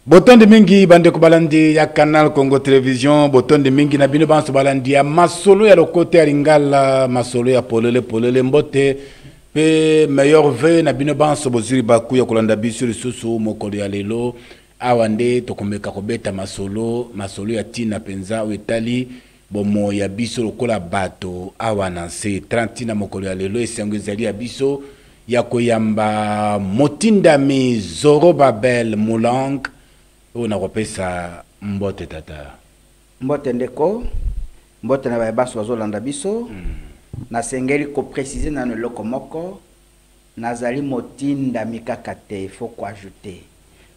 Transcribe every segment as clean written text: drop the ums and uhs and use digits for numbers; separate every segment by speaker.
Speaker 1: Boton de mingi bande ko balandi ya Canal Congo Télévision, boton de mingi na bino banso balandi ya masolo ya lokote ya lingala, masolo ya polele mbote pe meilleur vœu na bino banso boziri baku ya kolanda biso lisusu mokolo ya lelo awande tokomeka kobeta masolo ya tina penza wetali bomo ya biso lokola bato awana se 30 na mokolo ya lelo esengo ezali ya biso ya koyamba Motindami Zorobabel Moulang. On a repéré ça mbote tata.
Speaker 2: Mbote ndeko, mbote na babaso bazolanda biso. Na sengeli ko préciser na no lokomoko nazali Motindami kakate, il faut quoi ajouter.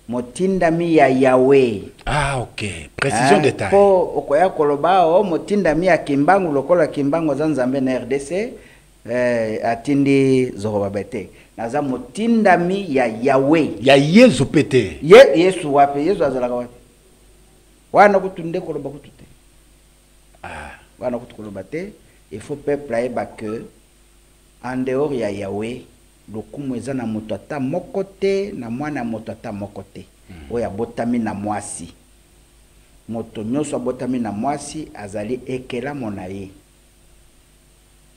Speaker 2: Motindami ya Yahweh.
Speaker 1: Ah OK, précision détail.
Speaker 2: Po okoya koloba o Motindami ya Kimbangu lokola Kimbangu za Nzambe na RDC atindi Zorobabete. Naza Motindami ya Yahweh.
Speaker 1: Ya Yesu pete.
Speaker 2: Yesu wapi? Yesu azalaka wapi? Wana kutunde koloba kutute. Wana kutukoloba te. Il faut peuple ayeba que en dehors ya Yahweh, lokumu eza na moto ata moko te na mwana moto ata moko te. Oya botami na mwasi. Moto nyonso abotami na mwasi azali ekela monaye.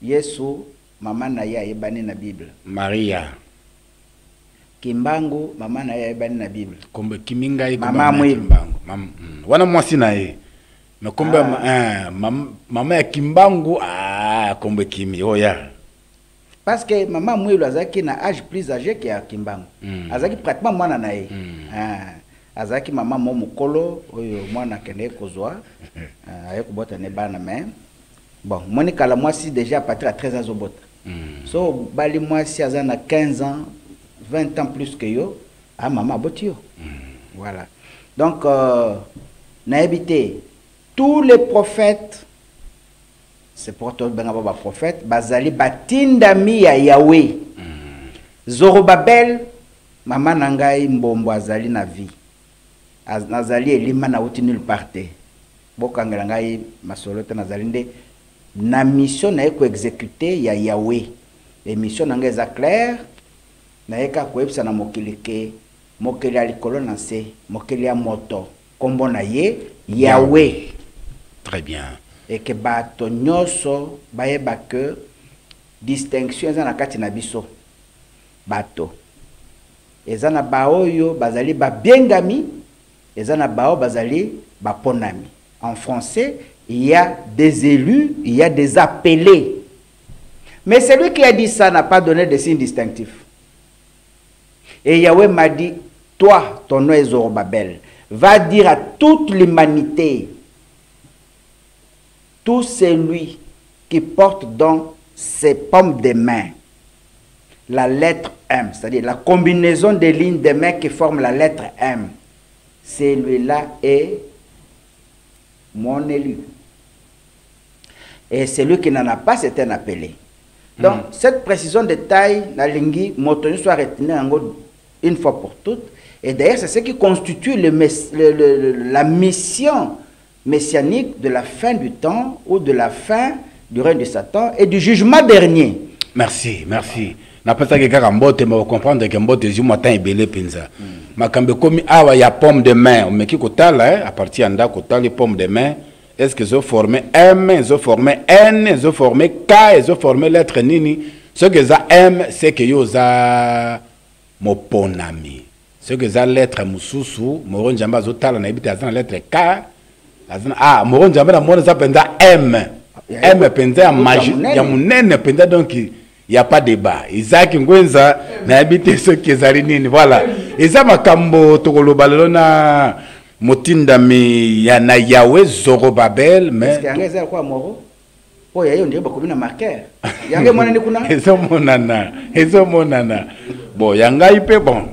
Speaker 2: Yesu mama na ye ayebani na Bible.
Speaker 1: Maria.
Speaker 2: Kimbangu mama na ye ayebani na Bible.
Speaker 1: Kombe kiminga ye
Speaker 2: mama mwe
Speaker 1: Kimbangu. Wana mwasi na ye. Mais kombe mama ya Kimbangu kombe kimi oya.
Speaker 2: Parce que maman Mouilo azaki na âge plus âgé que Kimbangu. Azaki pratiquement mwana na ye. Azaki maman mo mukolo oyo mwana kende kozwa. Ayeko bota ne bana mais bon, Monica la moi si déjà à partir à 13 ans au bot. So bali moi si azana 15 ans, 20 ans plus que yo, maman botio. Voilà. Donc na habité tous les prophètes, c'est pour toi ben ba prophète, bazali batindami ya Yahweh. Zorobabel maman nangai mbombo azali na vie. Azali elima na uti nulle part. Bokangela ngai masolo te nazali nde na mission na eko exécuter ya Yahweh. Et mission na ngeza clair na eka koepsa na mokilike mokeli alikolo na se mokeli ya moto kombo na ye Yahweh.
Speaker 1: Très bien.
Speaker 2: Et que bato nyoso bayeba que distinction eza na kati na biso bato eza na baoyo bazali ba bengami eza na bao bazali ba ponami. En français, il y a des élus, il y a des appelés. Mais celui qui a dit ça n'a pas donné de signe distinctif. Et Yahweh m'a dit, toi, ton nom est Zorobabel, va dire à toute l'humanité, tout celui qui porte dans ses paumes de main la lettre M, c'est-à-dire la combinaison des lignes de main qui forment la lettre M, celui-là est mon élu. Et celui qui n'en a pas, c'est un appelé. Donc, cette précision de taille, la lingi, moto soit retenue une fois pour toutes. Et d'ailleurs, c'est ce qui constitue la mission messianique de la fin du temps ou de la fin du règne de Satan et du jugement dernier.
Speaker 1: Merci, merci. Na pesa ke kaka mbote ma comprendre que mbote zi mota ebele penza. Makambe komi awa ya pomme de main, mais qui kotala à partir anda kotala pomme de main. Est-ce que ils ont formé M, ils ont formé N, ils ont formé K, ils ont formé lettre nini. Ce que ça M, c'est que yo za moponami. Ce que ça lettre mususu, moron jamba zotala na ibita za lettre K. Moron jamba na mona za penza M. M penza ya maji ya munene penza donc il n'y a pas de débat. Isaac Ngwenza na habité ce qui est nini. Voilà. Isa makambo tokolobalelo na Motindami ya na Yahweh Zorobabel mais
Speaker 2: est-ce que yanga quoi moro? Oh ya yo ndiye bakomi na marqueur. Yanga mwana ni kuna?
Speaker 1: Ezo monana. Bon yanga ipe bon.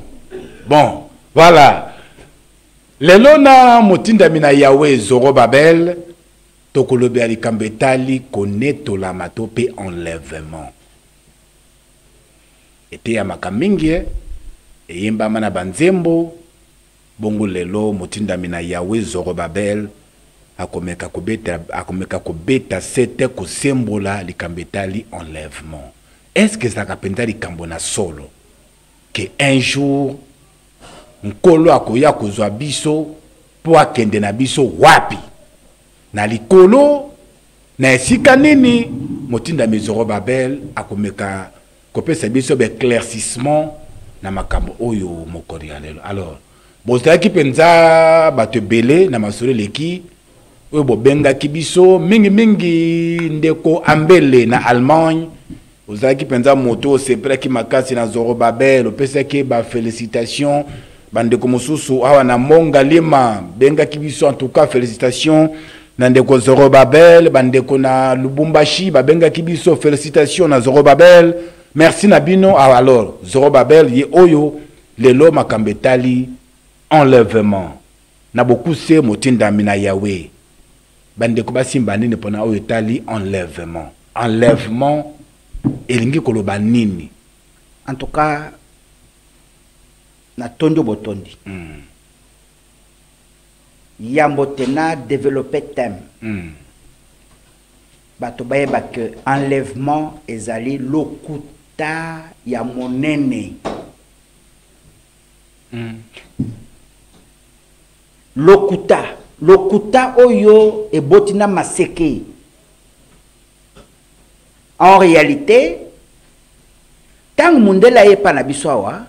Speaker 1: Bon, voilà. Lelo na Motindami na Yahweh Zorobabel tokolobe ali kambetali koneto la matope enlèvement. Ete ya makamingi eyemba mana banzembo bongo lelo Motindami na Yahweh Zorobabel akomeka kobeta sete kosembola likambetali enlèvement. Est-ce que ça kapenda likambo na solo que un jour nkolo akoya kozwa biso po akende na biso wapi na likolo na esika nini motindami Zorobabel akomeka kopesa biso éclaircissement na makambo oyo mokoli ya lelo. Alors bozalaki penza bato ebele na masolo leki oyo bobengaki biso mingi ndeko ambele na Allemagne. Ozalaki penza moto osepelaki makasi na Zorobabel opesaki ba félicitations bandeko mosusu awa na Monga Lima bengaki biso en tout cas félicitations na ndeko Zorobabel bandeko na Lubumbashi babengaki biso félicitations na Zorobabel. Merci na bino. Alors Zorobabel ye oyo lelo makambo etali enlèvement na beaucoup se motindami na Yahweh bandeko basimba nini pona oyo etali enlèvement elingi koloba nini?
Speaker 2: En tout cas na tondo botondi yambo tena développer thème bato bayeba que enlèvement ezali lokuta ya monene lokuta oyo ebotina maseke. En réalité tant mundela yepa na biso awa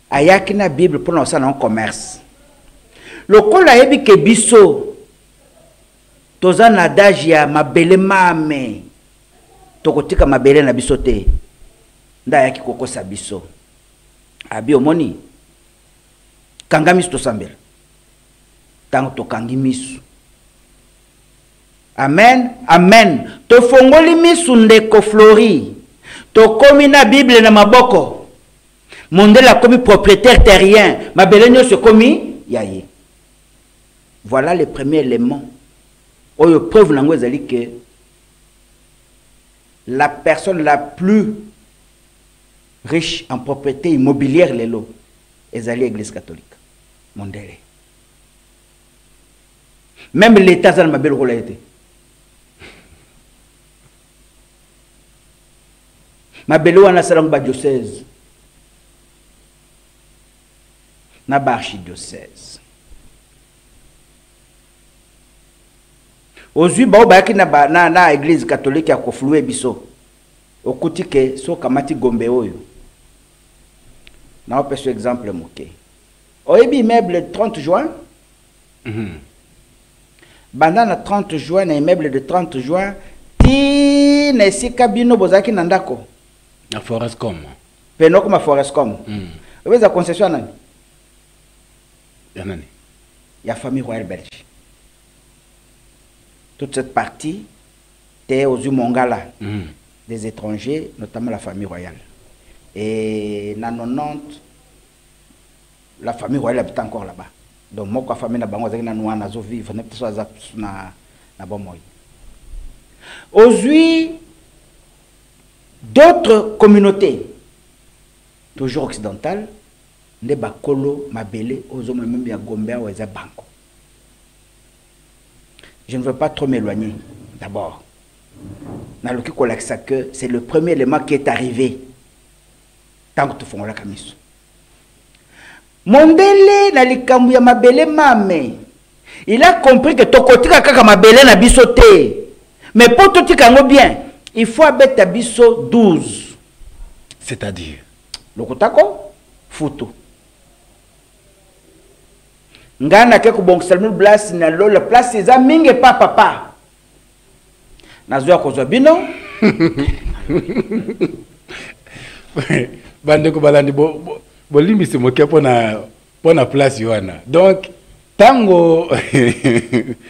Speaker 2: ayaki na Bible pour na osala en commerce lokola yebi ke biso toza na adage ya mabele mame tokotika mabele na biso te nda ayaki kokosa biso abi omoni kanga misu tosambela tango tokangi misu. Amen, amen. To fongoli misu ndeko Flori. To komi na Bible na maboko. Mondela komi propriétaire terrien. Mabelenyo se komi yaye. Voilà le premier élément. Oyo preuve nango ezali que la personne la plus riche en propriété immobilière lelo ezali Église catholique. Mondele. Même l'État ça na mabelo kola été. Mabele wana salango ba diocèse na ba archidiocèse ozwi ba obaki na église catholique ya kofluer biso okuti ke so kamati Gombe oyo na opeso exemple moke oyebi immeuble 30 juin banda na 30 juin na immeuble de 30 juin ti na esika bino bozaki na ndako
Speaker 1: na Forestcom.
Speaker 2: Penoko ma Forestcom. Weza concession nani?
Speaker 1: Ya nani?
Speaker 2: Ya famille royale belge. Toute cette partie t'es aux Mongala des étrangers, notamment la famille royale. Et na 90 la famille royale habite encore là-bas. Donc moi famille na bango zaki na noa na zo vivre na peut na bon moy. Aujourd'hui d'autres communautés, toujours occidentales, ne bakolo mabele aux hommes même bien Gombe ou eza banco. Je ne veux pas trop m'éloigner. D'abord, naloki kolakisa que c'est le premier élément qui est arrivé tant que tu fais la kamiso. Mondele na likambu ya mabele mame. Il a compris que tokotika kaka mabele na bisote. Mais pour tout tikango bien, il faut abeter biso 12.
Speaker 1: C'est-à-dire
Speaker 2: Lokotako futu. Ngana ke ko bon salmul place na lo la place eza mingi pa papa. Nazo ko bino.
Speaker 1: Bande ko balandi bo limisi mo ke pona place yoana. Donc tango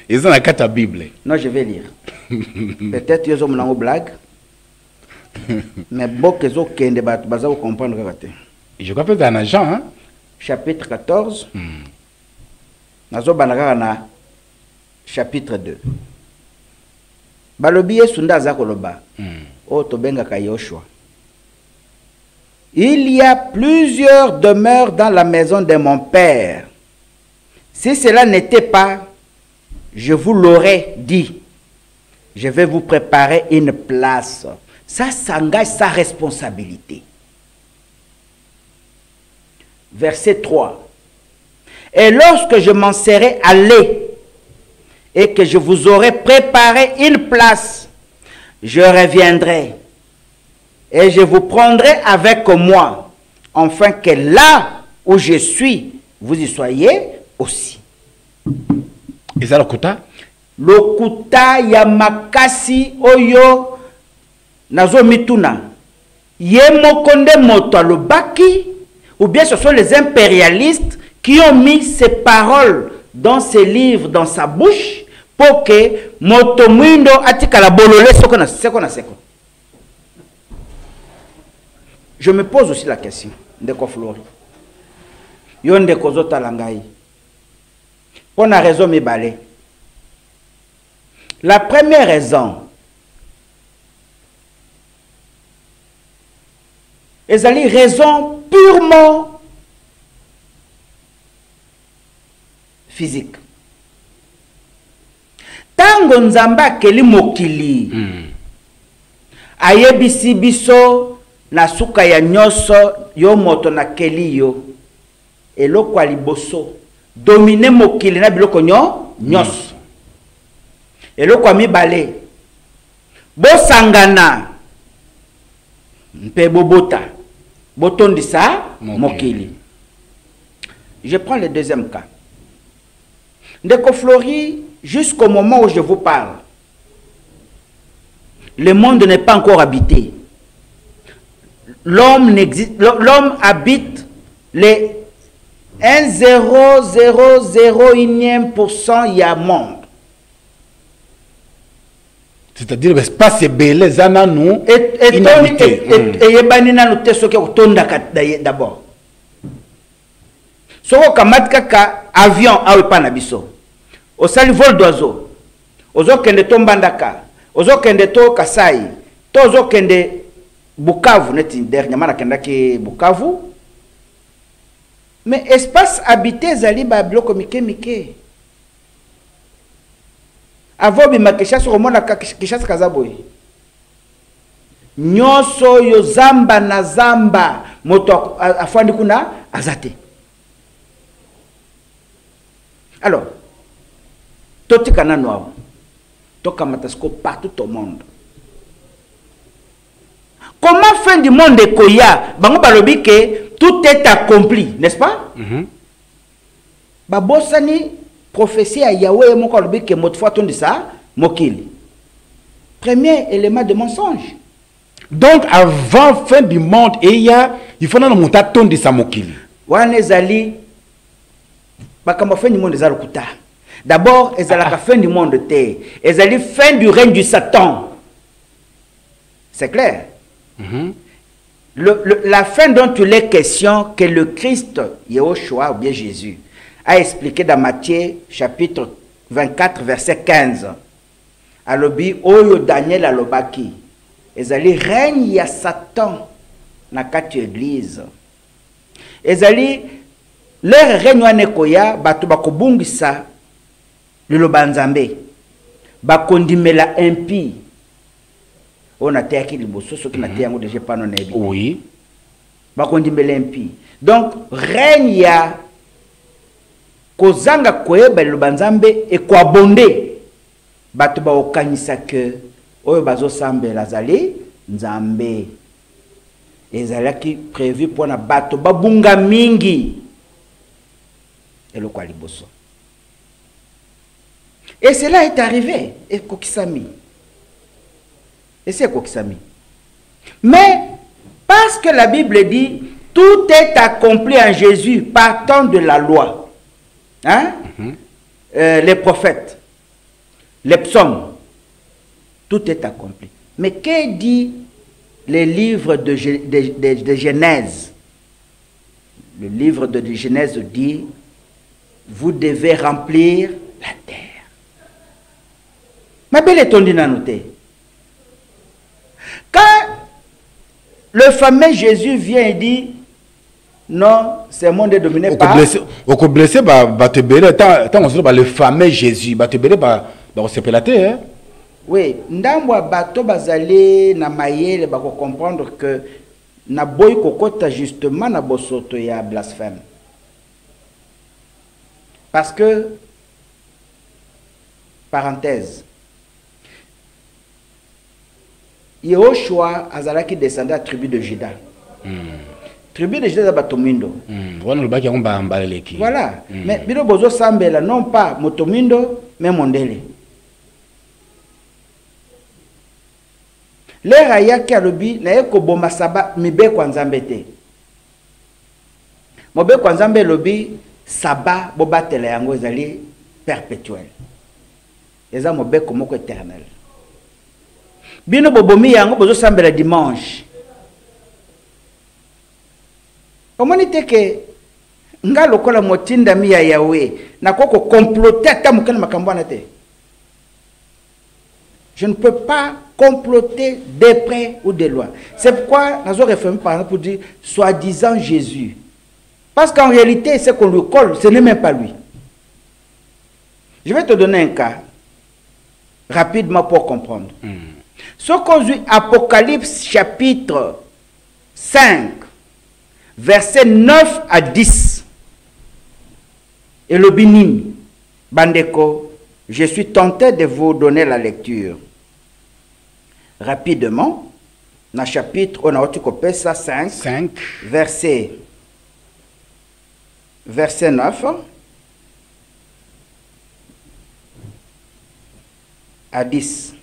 Speaker 1: ils ont la carte Bible.
Speaker 2: Non, je vais lire. Peut-être ils ont une blague. Mais bon que zo kende bat baza ko comprendre ka te.
Speaker 1: Je crois que c'est un agent hein.
Speaker 2: Chapitre 14. Nazo banaka na chapitre 2. Balobi Yesu ndaza koloba. O to benga ka Yoshua. Il y a plusieurs demeures dans la maison de mon père. Si cela n'était pas, je vous l'aurais dit. Je vais vous préparer une place. Ça s'engage sa responsabilité. Verset 3. Et lorsque je m'en serai allé et que je vous aurai préparé une place, je reviendrai et je vous prendrai avec moi, afin que là où je suis, vous y soyez aussi.
Speaker 1: Et ça, le kuta?
Speaker 2: Lokuta ya makasi oyo nazo mituna. Yemo konde moto alobaki, ou bien ce sont les impérialistes qui ont mis ces paroles dans ces livres, dans sa bouche, pour que moto mwindo atika la bolole seko na seko. Je me pose aussi la question, Ndeko Flori. Yo ndeko zota langai. Pour la raison mibale. La première raison, ils ont raison purement physique. Tango nzamba keli mokili, ayebisi biso na suka ya nyoso yo moto na keli yo, eloko aliboso, domine mokili na biloko nyoso. Eloko amibale, bosangana, mpe bobota, botondisa mokili. Je prends le deuxième cas. Ndeko Flori, jusqu'au moment où je vous parle, le monde n'est pas encore habité. L'homme habite les 1,00001% ya monde.
Speaker 1: C'est-à-dire l'espace est belé, zana nous inhabité.
Speaker 2: Et yebanina nous te soki otonda d'abord. Soko kamat kaka avion awe pa na biso. Osali vol d'oiseau. Ozo kende tombandaka. Ozo kende to Kasai. To ozo kende Bukavu neti dernièrement na kenda ki Bukavu. Mais espace habité zali ba bloko mike. Avobi makeshas romona kishas kazaboy. Nyoso yo zamba na zamba moto afandi kuna azate. Alors, toti kana noa. Toka matasko partout au monde. Comment fin du monde de koya bango balobi que tout est accompli, n'est-ce pas? Babosani prophétie à Yahweh mon balobi que mot fois tondi ça mokili. Premier élément de mensonge.
Speaker 1: Donc avant fin du monde il faut non monter tondi ça mokili.
Speaker 2: Wane zali bakama fin du monde ezalo kuta. D'abord ezala fin du monde te. Ezali fin du règne du Satan. C'est clair? La fin dont il est question que le Christ, Yehoshua ou bien Jésus, a expliqué dans Matthieu chapitre 24 verset 15. Alobi oyo Daniel alobaki. Ezali règne ya Satan na kati église. Ezali leur règne wane koya batu bakobungisa liloba nzambe. Bakondimela impie. On a terre qui liboso ce qui na terre déjà pas non ebi.
Speaker 1: Oui.
Speaker 2: Bakondimela impie. Donc règne ya kozanga koyeba liloba nzambe e kwa bonde. Batu ba okanisa que oyo bazo sambela zali nzambe. Ezalaki prévu pour na batu babunga mingi. Et le quoi liboso. Et cela est arrivé. Et Kokisami. Et c'est Kokisami. Mais, parce que la Bible dit, tout est accompli en Jésus, partant de la loi. Hein? Les prophètes, les psaumes, tout est accompli. Mais que dit les livres de Genèse? Le livre de Genèse dit, vous devez remplir la terre. Ma belle est noté. Quand le fameux Jésus vient et dit, non, ce monde est dominé par...
Speaker 1: Au coup blessé, le fameux Jésus, hein?
Speaker 2: Oui, ndamwa bato bazali na mayele bako comprendre que na boy kokota justement na bosoto ya blasphème. Parce que, parenthèse, Yehoshua azalaki descendait à la tribu de Juda. Tribu de Juda Batomindo. Voilà. Mais bino bozo sambela non pas Motomindo mais Mondele. Les rayaki alobi na eko boma saba mibe kwa nzambe te. Mobe kwa nzambe lobi saba bobatela yango ezali perpétuel. Eza mobe komoko éternel. Bino bobomi yango bozo sambela dimanche. Omoni teke nga lokola motinda mi ya Yahweh na koko comploter ata mokana makambo na te. Je ne peux pas comploter de près ou de loin. C'est pourquoi nous avons référé par exemple pour dire soi-disant Jésus. Parce qu'en réalité, ce qu'on lui colle, ce n'est même pas lui. Je vais te donner un cas rapidement pour comprendre. Ce qu'on dit Apocalypse chapitre 5, versets 9 à 10. Et le binim, Bandeko, je suis tenté de vous donner la lecture. Rapidement, dans le chapitre, on a occupé ça 5. Verset 9 à 10.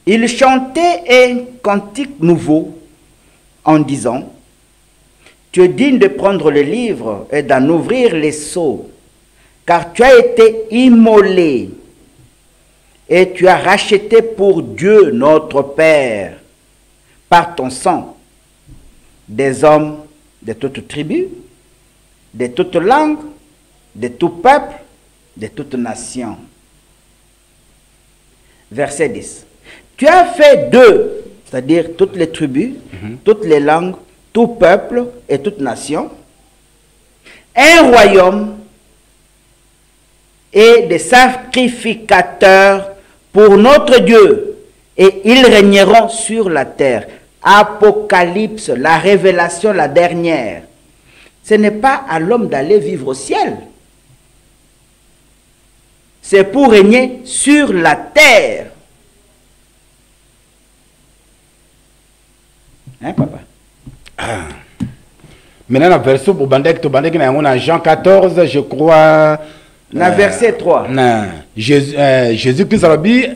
Speaker 2: Il chantait un cantique nouveau en disant, tu es digne de prendre le livre et d'en ouvrir les sceaux, car tu as été immolé et tu as racheté pour Dieu notre Père, par ton sang, des hommes de toute tribu, de toute langue, de tout peuple, de toute nation. Verset 10. Tu as fait d'eux, c'est-à-dire toutes les tribus, toutes les langues, tout peuple et toute nation, un royaume et des sacrificateurs pour notre Dieu, et ils régneront sur la terre. Apocalypse, la révélation, la dernière. Ce n'est pas à l'homme d'aller vivre au ciel. C'est pour régner sur la terre. Hein, papa?
Speaker 1: Ah. Maintenant, la version pour Bandek, on a Jean 14, je crois.
Speaker 2: Na verset 3.
Speaker 1: Jésus-Christ a dit,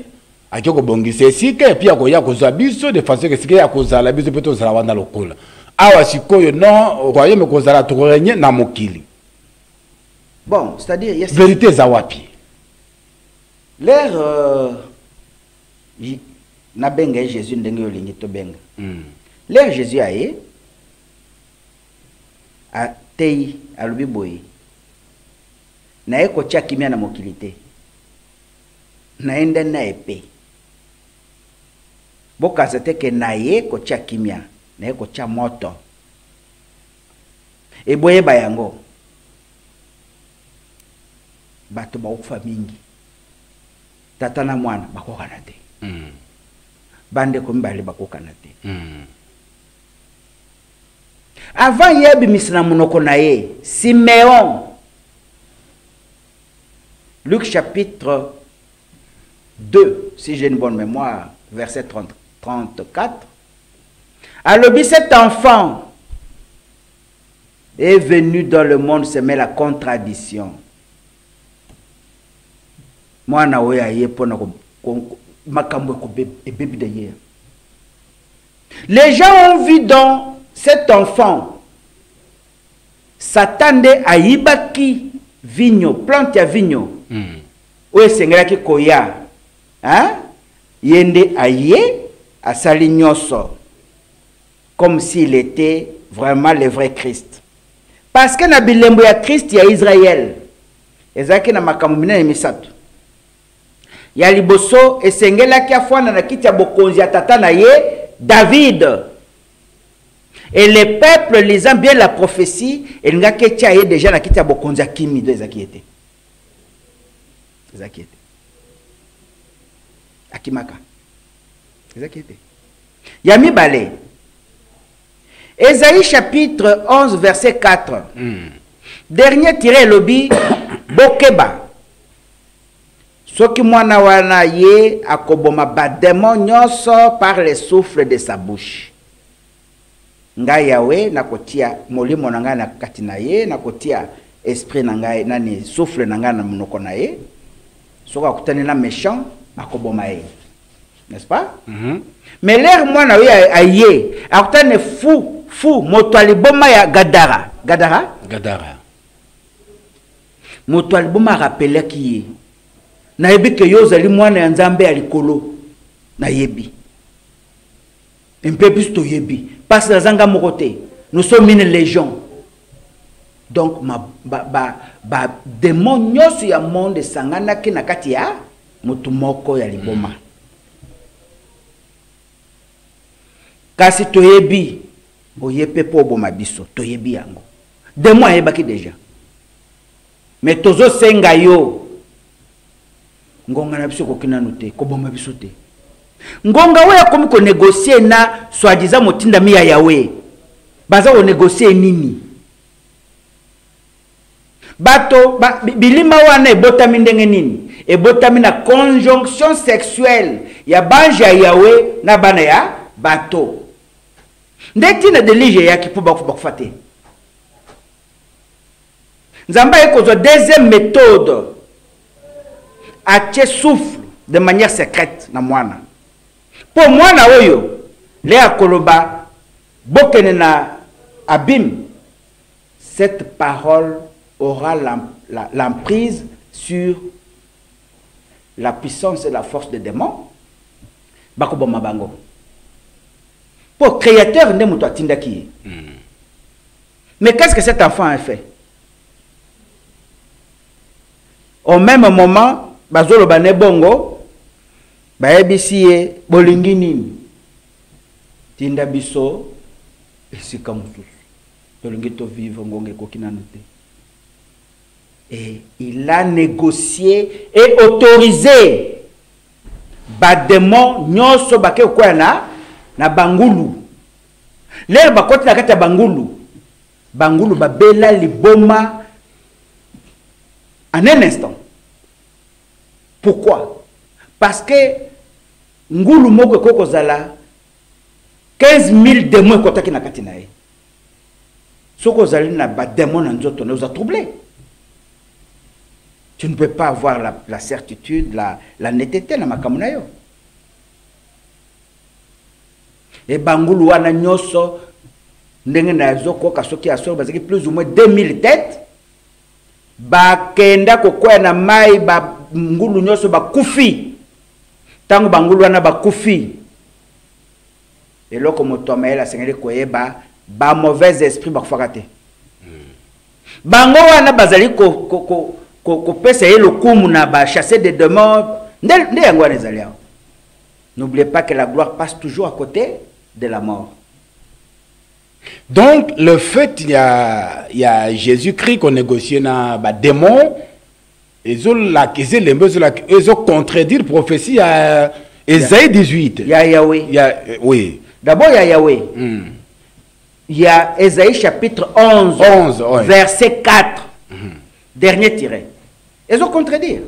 Speaker 1: a ko bongisa esika et puis akoya kozwa biso de façon que sika ya kozala biso pe tozala wana lokola. Awa sikoyo non, royaume kozala to régner na mokili.
Speaker 2: Bon, c'est-à-dire yes,
Speaker 1: vérité za wapi.
Speaker 2: L'air na benga Jésus ndenge olingi to benga. L'air Jésus aye a tei alubi boyi. Na eko tia kimia na mokili te. Naenda na epée. Boka zete ke na ye ko tia kimia, na ye ko tia moto. E boye bayango. Bato ba okufa mingi. Tata na mwana bakokana te. Bande ko mbali bakokana te. Avant yebi misna munoko na ye, Siméon. Luc chapitre 2, si j'ai une bonne mémoire, verset 34. Alors, cet enfant est venu dans le monde semer la contradiction. Moi, les gens ont vu dans cet enfant s'attendait à Ibaki vigno, plante à vigno. Où est-ce koya? Hein? Yende aye à Salignoso, comme s'il était vraiment le vrai Christ. Parce que na bilembo ya Christ ya Israël. Ezaki na makamumina ya misato. Ya liboso esengela ki afwana na kiti ya bokonzi ya tata na ye David. Et le peuple lisant bien la prophétie, et nga ke tia ye déjà na kiti ya bokonzi ya kimi de ezaki ete. Ezaki ete. Akimaka. Ezaki ete. Ya mibale. Ésaïe chapitre 11 verset 4. Dernier tiré lobi bokeba. Soki mwana wana ye akoboma ba démon nyonso par le souffle de sa bouche. Nga Yahweh nakotia molimo na ngai na kati na ye, nakotia esprit na ngai nani souffle na ngai na monoko na ye. Soki akutani na méchant akoboma ye. N'est-ce pas? Mais l'air mwana we aye akutani fou moto aliboma ya Gadara. Gadara. Moto aliboma rappelaki ye. Na yebi ke yozali mwana ya Nzambe ya likolo. Na yebi. Un peu plus to yebi. Parce que zanga mokote. Nous sommes une légion. Donc démon nyosu ya monde sangana ki na kati ya mutu moko ya liboma. Kasi to yebi oyepe po boma biso to yebi yango. Démon ayebaki déjà. Mais tozo senga yo ngonga na biso kokina note ko boma biso te. Ngonga we akomi ko négocier na soi-disant motinda mi ya Yahweh. Baza ko négocier nini? Bato bilima wana ebotami ndenge nini? Ebotami na conjonction sexuelle ya banja ya Yahweh na bana ya bato. Ndeti na delige ya kipo bakufate. Nzamba ekozwa deuxième méthode. Ache souffle de manière secrète na mwana. Pour mwana oyo le akoloba bokene na abîme, cette parole aura l'emprise sur la puissance et la force des démons. Bakoboma bango. Pour créateur ne muto atindaki. Mais qu'est-ce que cet enfant a fait? Au même moment, bazolo bane bongo bayebisi ye bolingi nini tinda biso esika mususu tolingi to vivre ngonge kokina note. Et il a négocié et autorisé ba démon nyoso bake kwa na bangulu lero bakoti na kati ya bangulu babela liboma en un instant. Pourquoi? Parce que ngulu moko koko zala 15 000 démons kotaki na kati na ye. Soko zali na ba démons na nzoto nous a troublé. Tu ne peux pas avoir la certitude, la netteté na makambo na yo. Et bangulu wana nyoso ndenge na zoko kasoki asoro bazaki plus ou moins 2000 têtes. Bakenda kokoya na mai ba ngulu nyoso bakufi. Tango bangulu wana bakufi. Eloko moto amaela sengeli koyeba ba mauvais esprit bakufakate. Bango wana bazali ko pesa yelo kumu na ba chasser des démons. Nde yango wana ezali. N'oubliez pas que la gloire passe toujours à côté de la mort.
Speaker 1: Donc, le fait qu'il y a Jésus-Christ qu'on négocie na ba démon, ils ont contredit la prophétie à Ésaïe 18.
Speaker 2: Il y a Yahweh.
Speaker 1: Oui.
Speaker 2: D'abord, il y a Yahweh. Il y a Ésaïe chapitre 11
Speaker 1: ouais.
Speaker 2: verset 4. Dernier tiré. Ils ont contredit.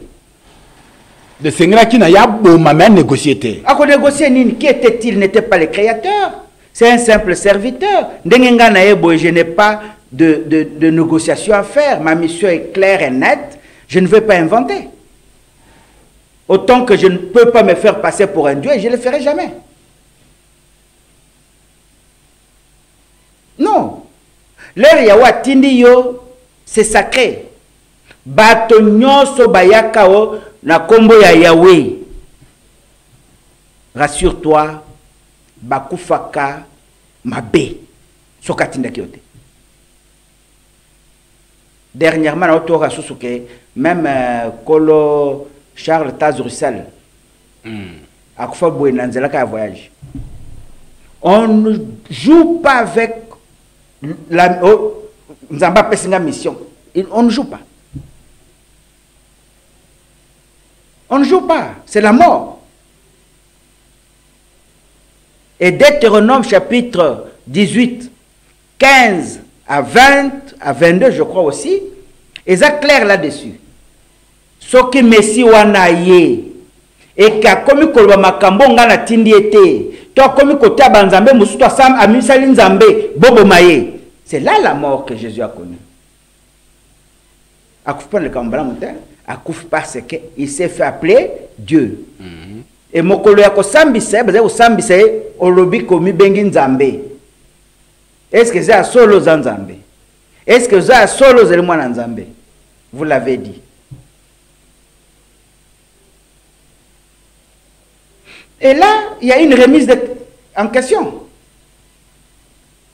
Speaker 1: Le Seigneur qui n'a pas négocié.
Speaker 2: À quoi négocier nini? Qui était-il? N'était pas le créateur. C'est un simple serviteur. Je n'ai pas de négociation à faire. Ma mission est claire et nette. Je ne vais pas inventer. Autant que je ne peux pas me faire passer pour un Dieu, et je ne le ferai jamais. Non. L'heure yawa tindi yo, c'est sacré. Bato nyoso bayakao na kombo ya Yahweh. Rassure-toi. Bakufaka mabe sokatinda kiote. Dernièrement na otora susuke même Kolo Charles Taz-Russell akufa boye na nzela ka voyage. On ne joue pas avec la Nzamba pesinga mission. On ne joue pas. On ne joue pas, c'est la mort. Et Deutéronome chapitre 18, 15 à 20, à 22, je crois aussi, et ça clair là-dessus. Ce qui Messi wana ye, et qui a commis kolwa makambo ngana tindi ete, toi commis kota banzambe musuto sam amisali nzambe bobo maye. C'est là la mort que Jésus a connue. Akouf pas le kambala montagne, akouf parce qu'il s'est fait appeler Dieu. Et mokolo ya ko sambise, baza ko sambise olobi komi bengi nzambe. Est-ce que c'est à solo nzambe? Est-ce que c'est à solo zelimwana nzambe? Vous l'avez dit. Et là, il y a une remise en question.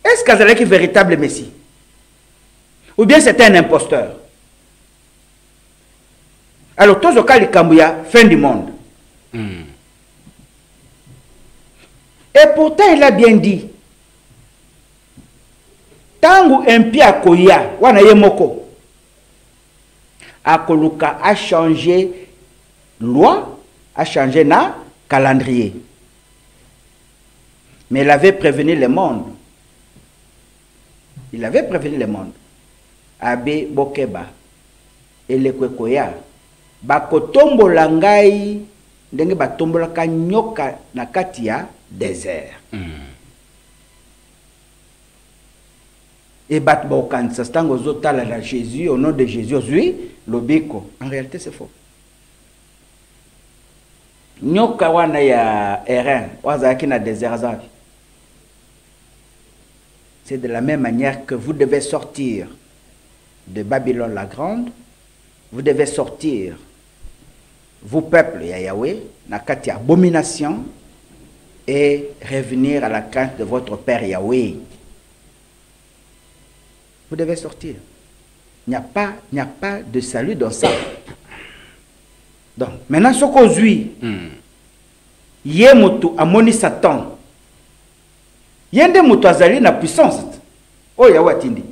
Speaker 2: Est-ce qu'Azalek est véritable Messie? Ou bien c'était un imposteur? Alors, tous au cas du Kambouya, fin du monde. Et pourtant, il a bien dit, Tangu Mpi Akoya, wana yemoko, Akoluka a changé loi, a changé na calendrier. Mais il avait prévenu le monde. Il avait prévenu le monde. Abe Bokeba, Elekwekoya, Bakotombo Langai, ndenge batombo la nyoka na kati ya désert. Et bat bokansa stango zotala la Jésus au nom de Jésus, oui, lobiko. En réalité c'est faux. Nyoka wana ya Erin, wazaki na désert azaki. C'est de la même manière que vous devez sortir de Babylone la Grande, vous devez sortir, vous peuple ya Yahweh, nakati abomination, et revenir à la crainte de votre Père Yahweh. Vous devez sortir. Il n'y a pas de salut dans ça. Donc, maintenant, ce qu'on dit, Yemoto amoni Satan. Yende moto azali na puissance. Oh, Yahweh tindi.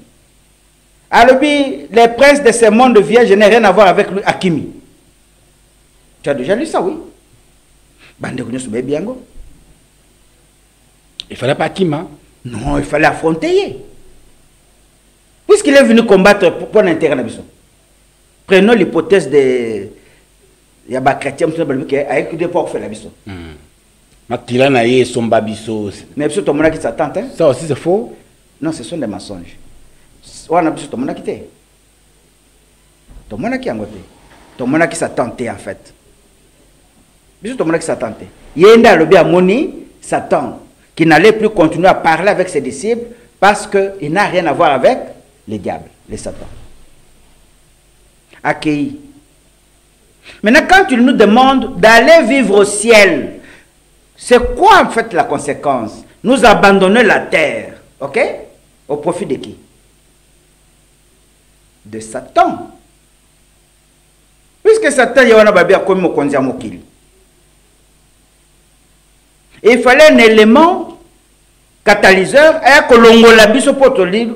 Speaker 2: Alors, les princes de ce monde vierge n'ont rien à voir avec lui, Akimi. Tu as déjà lu ça, oui?
Speaker 1: Il fallait pas Akima.
Speaker 2: Non, il fallait affronter. Puisqu'il est venu combattre pour l'intérêt de l'Abysso. Prenons l'hypothèse de Yaba chrétien avec des porcs fait l'Abysso.
Speaker 1: Matila na ye somba biso.
Speaker 2: Mais Abysso tout le monde qui s'attend.
Speaker 1: Ça aussi c'est faux.
Speaker 2: Non, ce sont des mensonges. On a Abysso tout le monde qui t'est. Tout le monde qui a ngoté. Tout le monde qui s'attend en fait. Abysso tout le monde qui s'attend. Yenda le bien moni Satan qui n'allait plus continuer à parler avec ses disciples parce qu'il n'a rien à voir avec les diables, les satans. Accueilli. Maintenant, quand il nous demande d'aller vivre au ciel, c'est quoi en fait la conséquence? Nous abandonner la terre, ok? Au profit de qui? De Satan. Puisque Satan, il y a un comme Mokili. Et il fallait un élément catalyseur et que l'on la biso potoli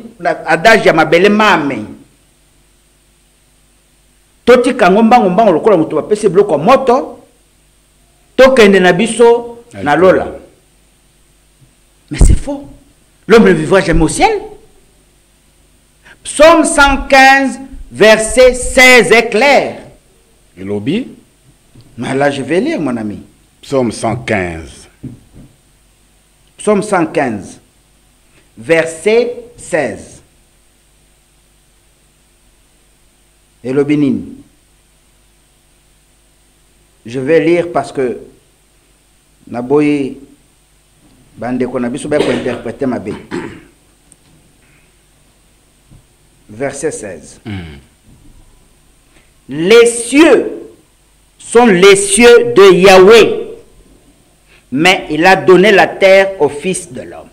Speaker 2: adage ya mabele mame. Toti kangomba ngomba lokola mutu ba pese bloko moto tokende na biso na lola. Mais c'est faux. L'homme ne vivra jamais au ciel. Psaume 115 verset 16 est clair.
Speaker 1: Et lobby?
Speaker 2: Mais là je vais lire mon ami.
Speaker 1: Psaume 115.
Speaker 2: Psaume 115, verset 16. Et le bénin. Je vais lire parce que Naboyi Bande Konabiso va interpréter ma bé. Verset 16. Les cieux sont les cieux de Yahweh. Mais il a donné la terre au Fils de l'homme.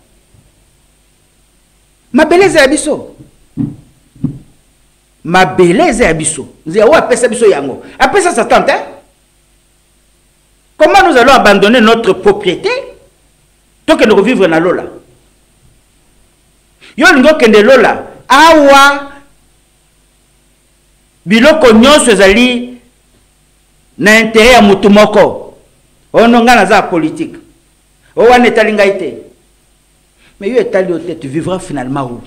Speaker 2: Ma beleze abisso. Ma beleze abisso. Zéro appelle ça biso yango. Après ça, Satan, hein? Comment nous allons abandonner notre propriété tant que nous revivre dans l'eau là? Yon kende lola. Awa biloko nyonso ezali na intérêt ya mutu moko. On a politique. On a Mais tu vivras finalement où?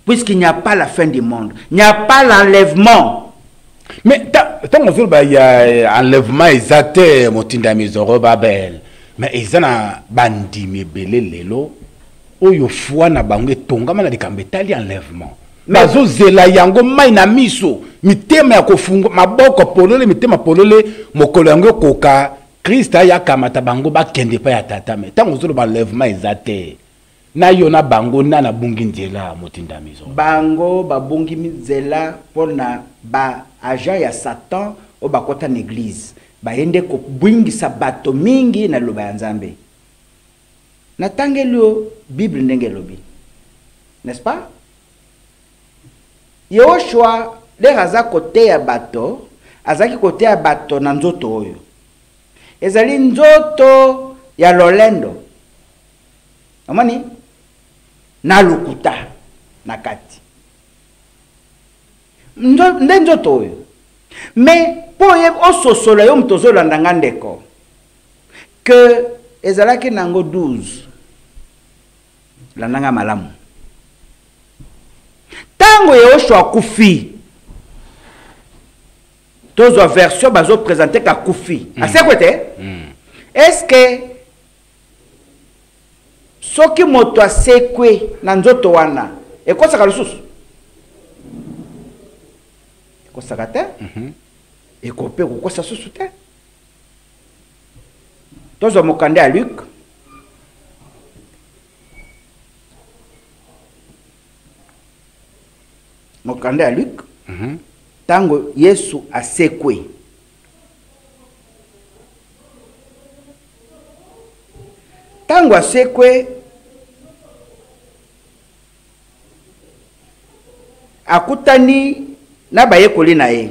Speaker 2: Puisqu'il n'y a pas la fin du monde, il n'y a pas l'enlèvement.
Speaker 1: Mais tant qu'il y a enlèvement exact, motinda mizoro babel. Mais ils ont bandi mebele lelo. Oyo foi na bango tonga mana dikambetali enlèvement. Bazo zela yango mai na miso. Mitema ya kofungo maboko polole mitema polole mokolo yango koka. Christa ya kamata bango ba kende pa ya tata me. Tant que enlèvement exact. Na yona bango na bungi nzela motinda mizo.
Speaker 2: Bango ba bungi nzela pona ba agent ya Satan o ba kota na église. Ba yende ko bungi sabato mingi na loba ya Nzambe. Na tangelo Bible ndenge lobi. N'est-ce pas? Yoshua le raza kote ya bato, azaki kote ya bato na nzoto oyo. Ezali nzoto ya lolendo. Amani? Na lukuta na kati. Nzoto oyo. Mais pour ye ososolo yo mtozo landanga ndeko que ezalaki nango 12 landanga malamu. Tango Yoshua kufi tozo version bazo présenter ka kufi. Ase kwete? Est-ce que soki moto asekwe na nzoto wana ekosaka lususu? Ekosaka te? Ekope kokosa susu te? Tozo mokande à Luc. Mokande à Luc. Tango Yesu asekwe. Tango asekwe akutani na bayekoli na ye.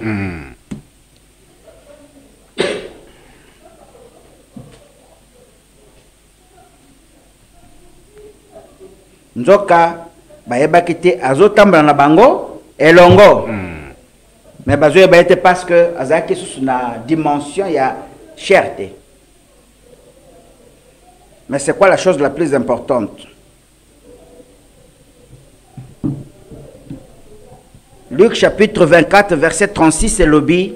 Speaker 2: Nzoka bayebaki te azotambola na bango elongo. Mais bazo yebete parce que azaki sous na dimension ya cherté. Mais c'est quoi la chose la plus importante? Luc chapitre 24 verset 36 et lobby.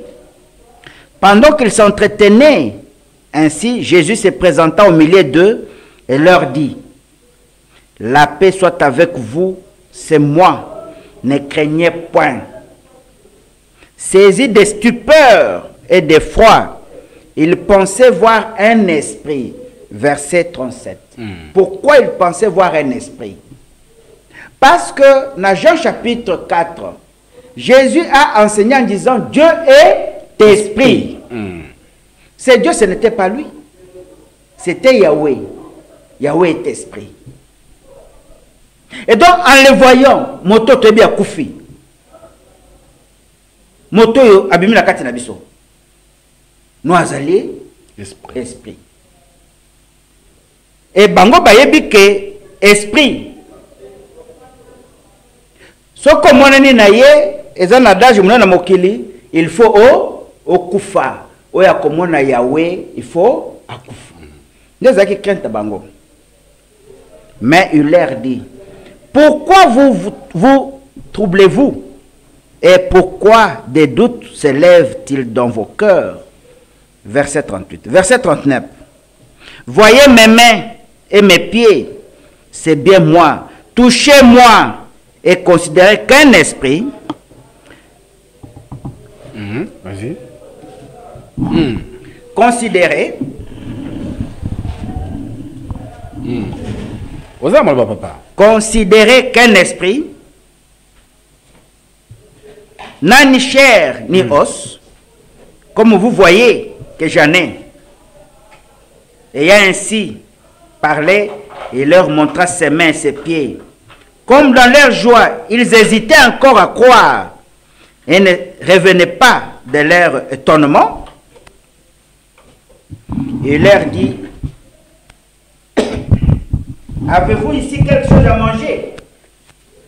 Speaker 2: Pendant qu'ils s'entretenaient ainsi, Jésus se présenta au milieu d'eux et leur dit: la paix soit avec vous, c'est moi, ne craignez point. Saisis de stupeur et d'effroi, ils pensaient voir un esprit. Verset 37. Pourquoi ils pensaient voir un esprit? Parce que dans Jean chapitre 4, Jésus a enseigné en disant Dieu est esprit. C'est Dieu, ce n'était pas lui. C'était Yahweh. Yahweh est esprit. Et donc, en le voyant, moto tebi akufi. Moto yo abimi la kati na biso. Nous azali esprit. Et bango bayebi ke esprit. Soko monani na ye, eza na daje mona na mokili, il faut okufa. Oya komona Yahweh, il faut akufa. Ndeza ki crainte bango. Mais il leur dit: pourquoi vous troublez-vous? Et pourquoi des doutes se lèvent-ils dans vos cœurs? Verset 38. Verset 39. Voyez mes mains et mes pieds, c'est bien moi. Touchez-moi et considérez qu'un esprit.
Speaker 1: Vas-y.
Speaker 2: Considérez. Considérez qu'un esprit n'a ni chair ni os, comme vous voyez que j'en ai. Et ainsi parlé, il leur montra ses mains et ses pieds. Comme dans leur joie, ils hésitaient encore à croire et ne revenaient pas de leur étonnement. Il leur dit: avez-vous ici quelque chose à manger?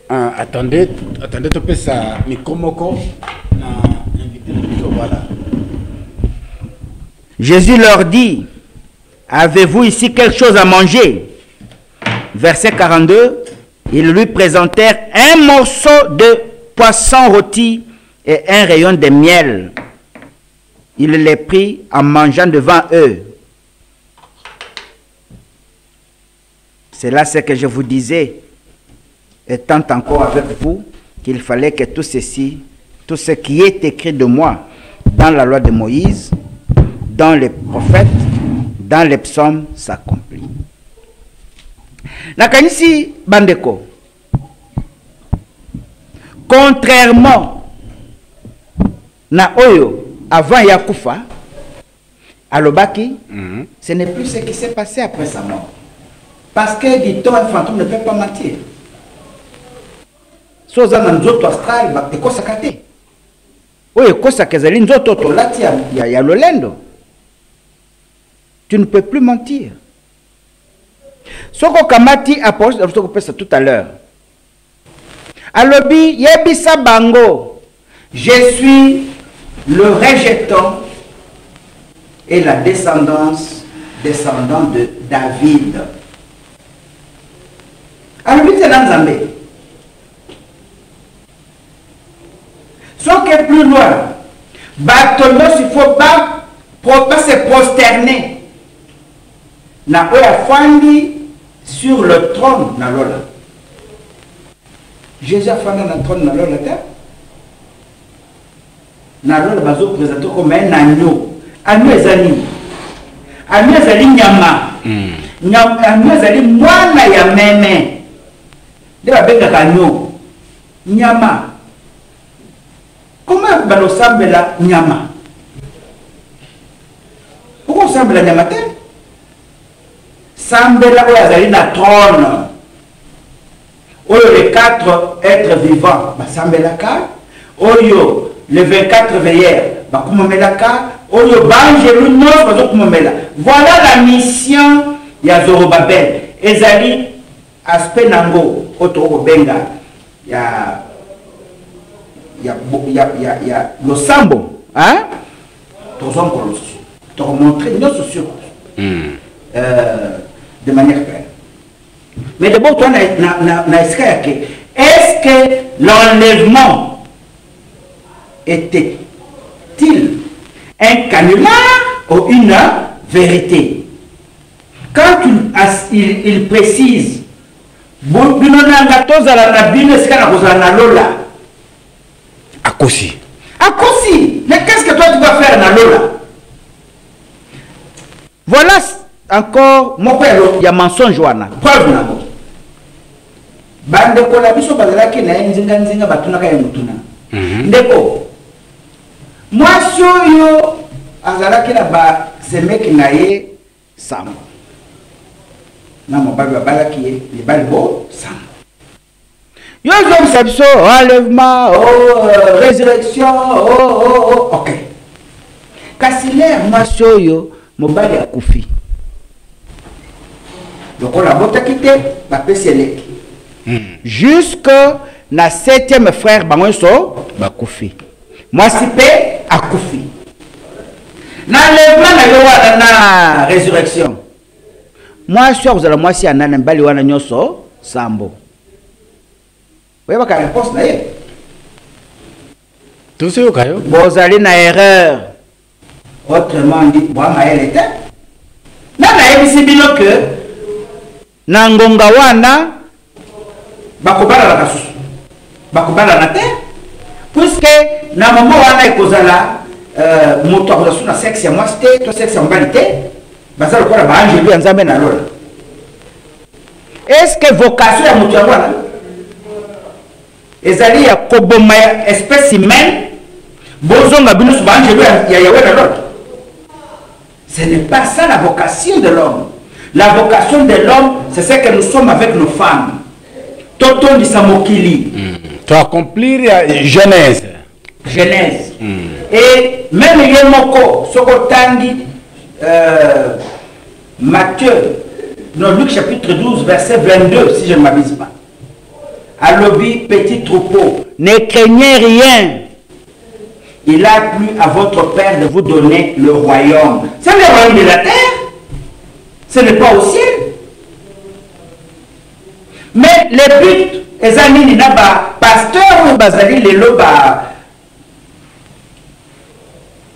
Speaker 1: Attendez, tu peux ça, Mikomoko, voilà.
Speaker 2: Jésus leur dit: avez-vous ici quelque chose à manger? verset 42, ils lui présentèrent un morceau de poisson rôti et un rayon de miel. Il les prit en mangeant devant eux. C'est là ce que je vous disais, étant encore avec vous, qu'il fallait que tout ceci, tout ce qui est écrit de moi dans la loi de Moïse, dans les prophètes, dans les psaumes, s'accomplit. Nakanisi bandeko, contrairement na oyo avant Yakufa, alobaki, ce n'est plus ce qui s'est passé après sa mort. Parce que, dit-on, un fantôme ne peut pas mentir. Soza na nzoto astral, ba ekosaka te. Oyo ekosaka ezali nzoto tolati ya lolendo. Tu ne peux plus mentir. Soko kamati approche de ce tout à l'heure. Alobi yebisa bango, je suis le rejeton et la descendant de David. Alobi c'est dans Zambé. Sauf que plus loin, Bartholomé il faut pas se prosterner. Na oya fandi sur le trône na lola. Jésus a fandi na trône na lola ta. Na lola bazo présenter comme un agneau. Agneau ezali. Agneau ezali nyama. Agneau ezali mwana ya meme. De la benga agneau. Nyama. Comment va ressemble la nyama? Pourquoi ressemble la nyama? Sambela oyo azali na trône. Oyo les 4 êtres vivants basambelaka. Oyo les 24 veilleurs bakumomelaka. Oyo banjelu nyonso bazokumomela. Voilà la mission ya Zorobabel. Ezali aspect nango oto benga ya le sambo, hein? Te remontrer nos sociaux de manière claire. Mais d'abord, toi, est-ce que l'enlèvement était-il un canular ou une vérité? Quand il précise,
Speaker 1: Akosi.
Speaker 2: Akosi. Mais qu'est-ce que toi tu vas faire dans l'eau là? Voilà encore mon père, il y a mensonge wana. Preuve nabo. Bande ko la biso bazalaki na nzinga nzinga batunaka ya mutuna. Ndeko. Mwasi oyo azalaki na ba semeki na ye sambo. Na mobali babalaki ye libali bo sambo. Yo observation, enlèvement, résurrection, ok. Kasile mwasi oyo mobali akufi. Donc on a botaki te bapesi eleki. Jusque na 7e frère bangoso bakufi. Mwasi pe akufi. Na enlèvement na yo wana na résurrection. Mwasi ozala mwasi anana mbali wana nyoso sambo. Vous voyez la réponse là.
Speaker 1: Tout ce que
Speaker 2: vous allez dans erreur. Autrement dit, elle était. Que Nangonga wana bakobala la kasusu. Bakobala na terre. Puisque na maman wana ekozala moto akoza na sexe ya mwasi te, to sexe ya mobali te, bazala kola ba angelu ya nzambe na lola. Est-ce que vocation ya moto ya wana ezali ya koboma ya espèce humaine bozonga bino su banjelo ya yawe na l'autre? Ce n'est pas ça la vocation de l'homme. La vocation de l'homme, c'est ce que nous sommes avec nos femmes. Toto ni samokili.
Speaker 1: Tu accomplir Genèse.
Speaker 2: Genèse. Et même Yemoko, Sokotangi, Matthieu, non, Luc chapitre 12, verset 22, si je ne m'abuse pas. À l'objet petit troupeau, ne craignez rien. Il a plu à votre Père de vous donner le royaume. C'est le royaume de la terre. Ce n'est pas au ciel. Mais le but, ezanini na ba pasteur ou bazali lelo ba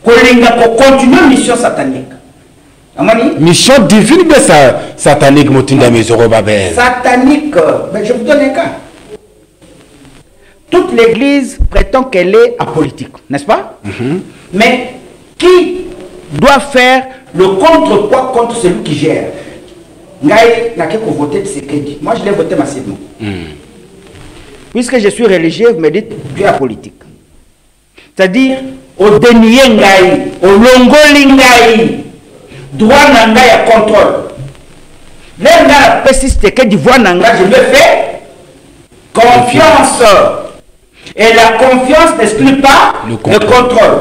Speaker 2: kolinga ko continuer mission satanique. Amani?
Speaker 1: Mission divine de satanique Motinda Zorobabel.
Speaker 2: Satanique, ben je vous donne un cas. Toute l'église prétend qu'elle est apolitique, n'est-ce pas? Mais qui doit faire le contrepoids contre celui qui gère? Ngaï n'a qu'à voter de Tshisekedi. Moi, je l'ai voté massivement. Puisque je suis religieux, vous me dites, tu es apolitique. C'est-à-dire, au dénier Ngaï, au longoli Ngaï, droit Nangaï à contrôle. Là, on a persisté que du voix Nangaï, je me fais confiance. Et la confiance n'exclut pas le contrôle.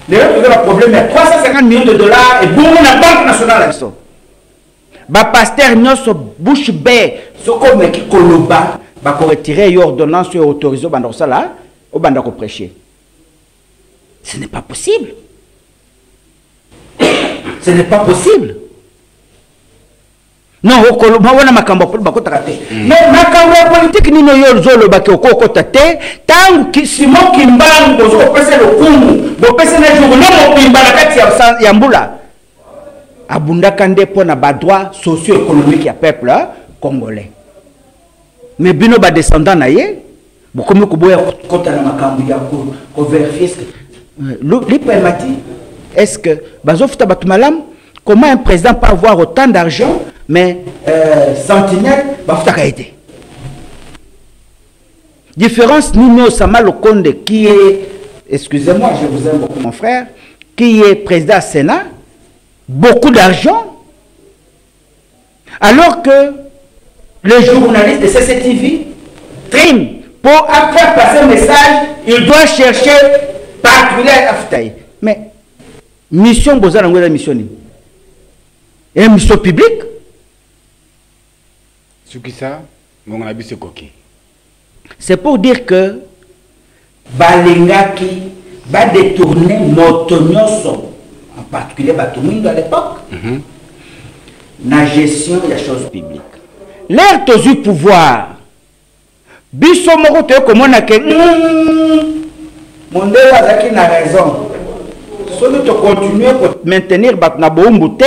Speaker 2: Le problème est 350 millions de dollars et boum, la Banque nationale. Ba pasteur nyonso bouche bée, ce comme qui koloba, ba ko retirer l'ordonnance et autoriser au bandako sala, au bandako prêcher. Ce n'est pas possible. Ce n'est pas possible. Non, au koloba wana makambo bako takate. Mais makambo politique ni no yo zolo ba ko kotate, tant ki Simon Kimbangu zo pesa le kumu, bo pesa na journée mo pimbala kati ya mbula. Abunda kande pour na ba droit socio-économique ya peuple congolais. Mais bino ba descendant na ye, beaucoup ko boya kota na makambo ya ko vérifier l'hypermati. Est-ce que bazofuta batumalam, comment un président peut avoir autant d'argent mais sentinelle bafuta kaité. Différence Nino Samalo Konde qui est, excusez-moi, je vous aime beaucoup mon frère, qui est président du Sénat, beaucoup d'argent, alors que le journaliste de CCTV trime pour faire passer un message, il doit chercher particulier à Ftaï. Mais mission Bozanango la mission et une mission publique. C'est pour dire que Balingaki va détourner Motonyoso, en particulier Batumindo à l'époque, la gestion des choses publiques. L'air du pouvoir, Bisso Morote, comme on a que mon Dieu a raison. Si tu continues à maintenir Batnabo Mbouté,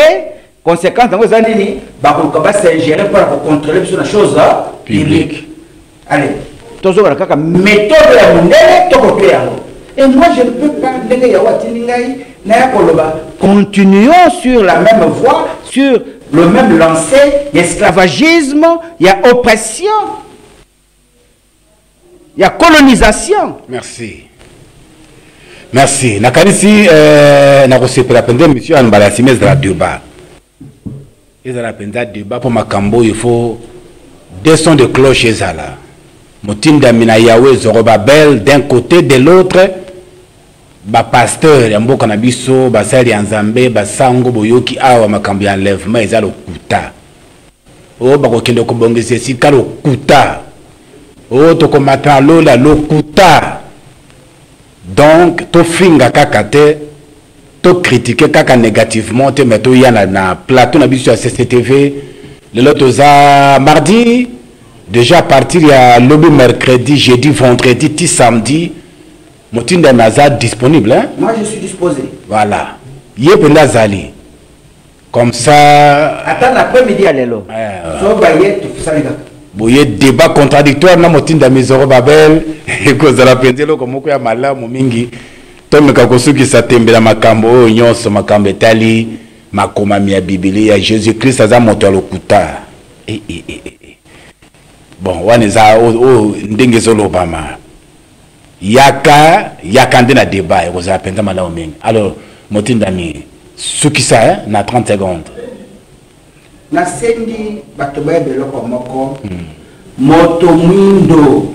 Speaker 2: conséquence, vous allez dire, Bakoukaba s'ingérer pour contrôler les choses publiques. Allez, toujours la méthode de mon Dieu, et moi je ne peux pas continuons sur la même voie, sur le même lancer, il y a esclavagisme, il y a oppression, il y a colonisation.
Speaker 1: Merci. Merci. Nakanisi, na monsieur Anbala Simez de la débat. Et dans la débat pour Makambo, il faut deux sons de cloche et zala. Motinda Mina Yahweh Zorobabel d'un côté, de l'autre, ba pasteur yambo kanabiso ba sali nzambe ba sango boyoki awa makambo ya enlèvement eza lokuta o ba ko kende ko bongese sika lokuta o to ko matalo la lokuta. Donc to finga kaka te to critiquer kaka négativement te meto yana na plateau na biso ya CCTV le lotoza mardi déjà à partir ya lobby mercredi jeudi vendredi ti samedi. Motinda Naza disponible, hein?
Speaker 2: Moi je suis disposé.
Speaker 1: Voilà. Yependa Zali. Comme ça.
Speaker 2: Attends l'après-midi à l'élo.
Speaker 1: Boye débat contradictoire na Motinda Mizoro Babel. Et cause la pendelo comme quoi mala momingi. Tom kakosuki sa tembela makambo nyonso makambo etali makoma mia Biblia Jésus Christ aza moto lokuta. Bon, waneza o ndenge zolo bama. Yaka ndena débat et vous appelez malao mingi. Alors Motinda mi sukisa na 30 secondes.
Speaker 2: Na sendi batoba beloko moko moto mwindo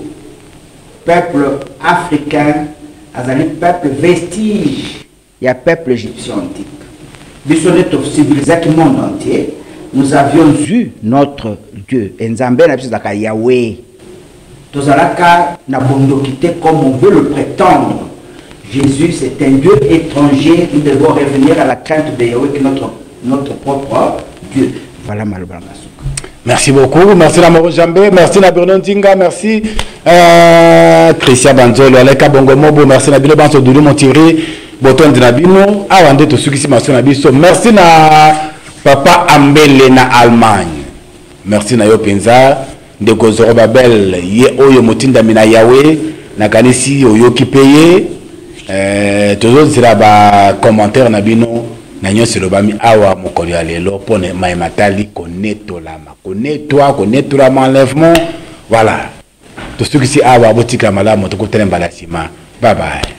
Speaker 2: peuple africain azali peuple vestige ya peuple égyptien antique. Bisoneto civilisation monde entier nous avions eu notre Dieu Nzambe na biso zaka Yahweh. Tozalaka na bondokité comme on veut le prétendre. Jésus c'est un Dieu étranger. Nous devons revenir à la crainte de Yahweh qui est notre propre Dieu. Voilà Malbanasuka.
Speaker 1: Merci beaucoup. Merci à Moro Jambé. Merci à Bruno Tinga. Merci Christian Banzolo. Aleka Bongo Mobo. Merci à Bilo Banso Doudou Montiri. Boton de Nabino. Awande to Sukisi Maso Nabiso. Merci à Papa Ambele na Allemagne. Merci à Yo Penza. De Gozoro Babel. Ye Oyo Motinda Mina Yahweh. Nakanisi Oyo Kipeye. Toujours sera ba commentaire Nabino. Nanyo Silobami Awa Mokoli Alelo. Pone Maimatali Koneto Lama. Koneto Lama enlèvement. Voilà. Tout ce qui est Awa Botika Malamo. Tout le monde. Bye bye.